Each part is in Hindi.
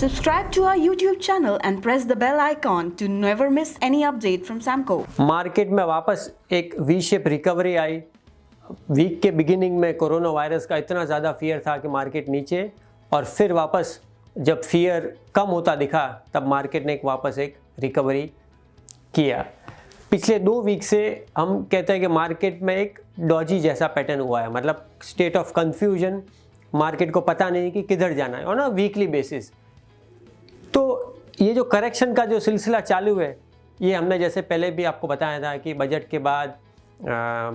Subscribe to our YouTube channel and press the bell icon to never miss any update from Samco. Market में वापस एक वी शेप रिकवरी आई। वीक के बिगिनिंग में कोरोना वायरस का इतना ज़्यादा फियर था कि मार्केट नीचे, और फिर वापस जब फियर कम होता दिखा तब मार्केट ने वापस एक रिकवरी किया। पिछले 2 वीक से हम कहते हैं कि मार्केट में एक डॉजी जैसा पैटर्न हुआ है, मतलब स्टेट ऑफ कन्फ्यूजन, मार्केट को पता नहीं कि किधर जाना है, और ना वीकली बेसिस। तो ये जो करेक्शन का जो सिलसिला चालू है, ये हमने जैसे पहले भी आपको बताया था कि बजट के बाद,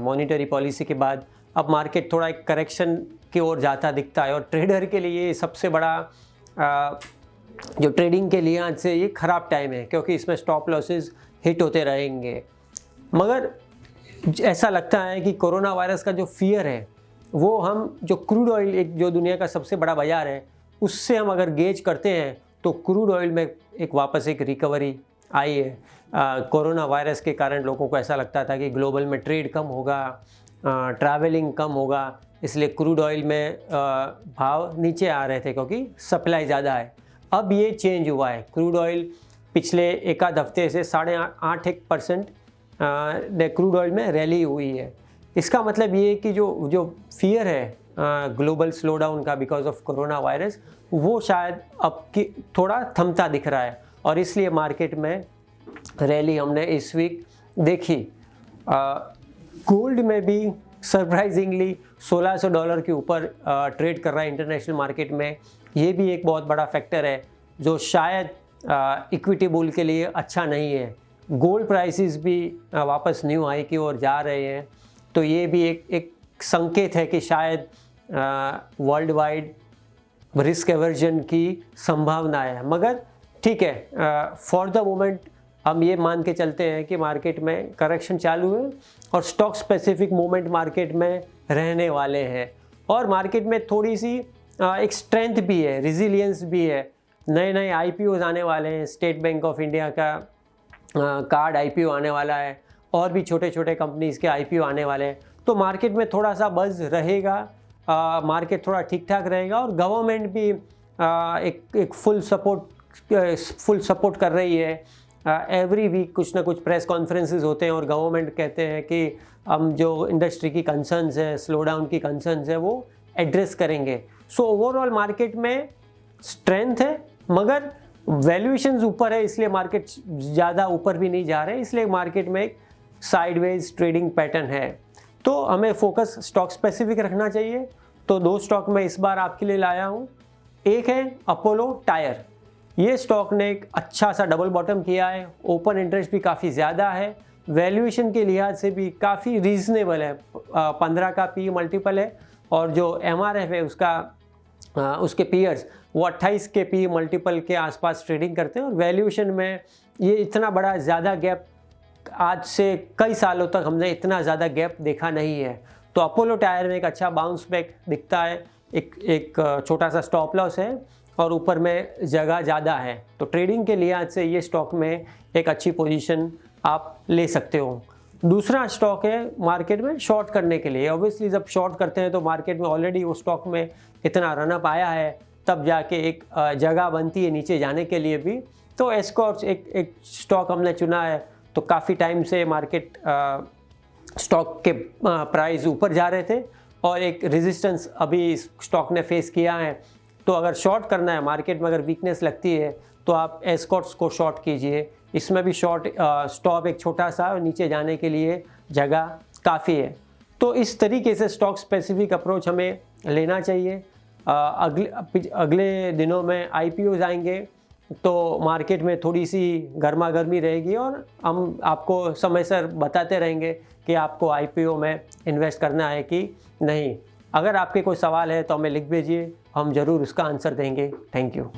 मॉनेटरी पॉलिसी के बाद अब मार्केट थोड़ा एक करेक्शन की ओर जाता दिखता है, और ट्रेडर के लिए सबसे बड़ा जो ट्रेडिंग के लिए आज से ये ख़राब टाइम है, क्योंकि इसमें स्टॉप लॉसेस हिट होते रहेंगे। मगर ऐसा लगता है कि कोरोना वायरस का जो फियर है वो हम जो क्रूड ऑयल, एक जो दुनिया का सबसे बड़ा बाज़ार है, उससे हम अगर गेज करते हैं तो क्रूड ऑयल में एक वापस एक रिकवरी आई है। कोरोना वायरस के कारण लोगों को ऐसा लगता था कि ग्लोबल में ट्रेड कम होगा, ट्रैवलिंग कम होगा, इसलिए क्रूड ऑयल में भाव नीचे आ रहे थे क्योंकि सप्लाई ज़्यादा है। अब ये चेंज हुआ है, क्रूड ऑयल पिछले एक आध हफ्ते से 8.5% क्रूड ऑयल में रैली हुई है। इसका मतलब ये है कि जो फियर है ग्लोबल स्लोडाउन का बिकॉज ऑफ कोरोना वायरस, वो शायद अब की थोड़ा थमता दिख रहा है, और इसलिए मार्केट में रैली हमने इस वीक देखी। गोल्ड में भी सरप्राइजिंगली $1600 के ऊपर ट्रेड कर रहा है इंटरनेशनल मार्केट में। ये भी एक बहुत बड़ा फैक्टर है जो शायद इक्विटी बुल के लिए अच्छा नहीं है। गोल्ड प्राइसेस भी वापस न्यू हाई की ओर जा रहे हैं, तो ये भी एक संकेत है कि शायद वर्ल्ड वाइड रिस्क एवर्जन की संभावना है। मगर ठीक है, फॉर द मोमेंट हम ये मान के चलते हैं कि मार्केट में करेक्शन चालू है और स्टॉक स्पेसिफिक मूवमेंट मार्केट में रहने वाले हैं, और मार्केट में थोड़ी सी एक स्ट्रेंथ भी है, रिजिलियंस भी है। नए IPOs आने वाले हैं, स्टेट बैंक ऑफ इंडिया का कार्ड IPO आने वाला है, और भी छोटे छोटे कंपनीज़ के IPO आने वाले हैं। तो मार्केट में थोड़ा सा बज़ रहेगा, मार्केट थोड़ा ठीक ठाक रहेगा, और गवर्नमेंट भी एक फुल सपोर्ट कर रही है। एवरी वीक कुछ ना कुछ प्रेस कॉन्फ्रेंसेस होते हैं और गवर्नमेंट कहते हैं कि हम जो इंडस्ट्री की कंसर्न्स है, स्लो डाउन की कंसर्न्स है, वो एड्रेस करेंगे। सो ओवरऑल मार्केट में स्ट्रेंथ है, मगर वैल्यूएशंस ऊपर है, इसलिए मार्केट ज़्यादा ऊपर भी नहीं जा रहे, इसलिए मार्केट में एक साइडवेज ट्रेडिंग पैटर्न है। तो हमें फोकस स्टॉक स्पेसिफिक रखना चाहिए। तो 2 स्टॉक मैं इस बार आपके लिए लाया हूँ। एक है अपोलो टायर। ये स्टॉक ने एक अच्छा सा डबल बॉटम किया है, ओपन इंटरेस्ट भी काफ़ी ज़्यादा है, वैल्यूएशन के लिहाज से भी काफ़ी रीज़नेबल है, 15 का PE मल्टीपल है, और जो MRF है उसके पीयर्स वो 28 के PE मल्टीपल के आसपास ट्रेडिंग करते हैं, और वैल्यूएशन में ये इतना बड़ा ज़्यादा गैप आज से कई सालों तक हमने इतना ज़्यादा गैप देखा नहीं है। तो अपोलो टायर में एक अच्छा बाउंस बैक दिखता है, एक छोटा सा स्टॉप लॉस है, और ऊपर में जगह ज़्यादा है। तो ट्रेडिंग के लिहाज से ये स्टॉक में एक अच्छी पोजीशन आप ले सकते हो। दूसरा स्टॉक है मार्केट में शॉर्ट करने के लिए। ऑब्वियसली जब शॉर्ट करते हैं तो मार्केट में ऑलरेडी वो स्टॉक में इतना रनअप आया है, तब जाके एक जगह बनती है नीचे जाने के लिए भी। तो एस्कॉर्ट्स एक स्टॉक हमने चुना है। तो काफ़ी टाइम से मार्केट स्टॉक के प्राइस ऊपर जा रहे थे, और एक रेजिस्टेंस अभी स्टॉक ने फेस किया है। तो अगर शॉर्ट करना है, मार्केट में अगर वीकनेस लगती है, तो आप एस्कॉर्ट्स को शॉर्ट कीजिए। इसमें भी शॉर्ट स्टॉप एक छोटा सा, नीचे जाने के लिए जगह काफ़ी है। तो इस तरीके से स्टॉक स्पेसिफिक अप्रोच हमें लेना चाहिए। अगले दिनों में IPOs आएंगे, तो मार्केट में थोड़ी सी गर्मा गर्मी रहेगी, और हम आपको समय से बताते रहेंगे कि आपको IPO में इन्वेस्ट करना है कि नहीं। अगर आपके कोई सवाल है तो हमें लिख भेजिए, हम ज़रूर उसका आंसर देंगे। Thank you.